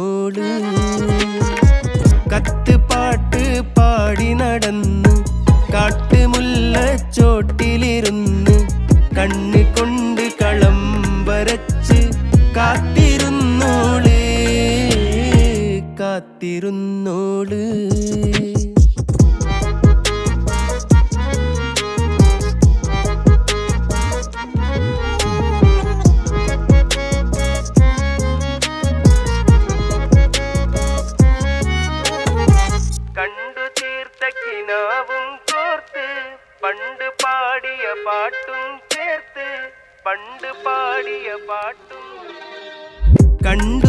കാത്തിരുന്നോള് കത്തുപാട്ട് പാടി നടന്ന് കാട്ടുമുല്ലച്ചോട്ടിലിരുന്ന് കണ്ണ് കൊണ്ട് കളം വരച്ച് കാത്തിരുന്നോള് കാത്തിരുന്നോള് കണ്ടു തീർത്ത കിനാവും കോർത്ത് പണ്ട് പാടിയ പാട്ടും ചേർത്ത് പണ്ട് പാടിയ പാട്ടും കണ്ടു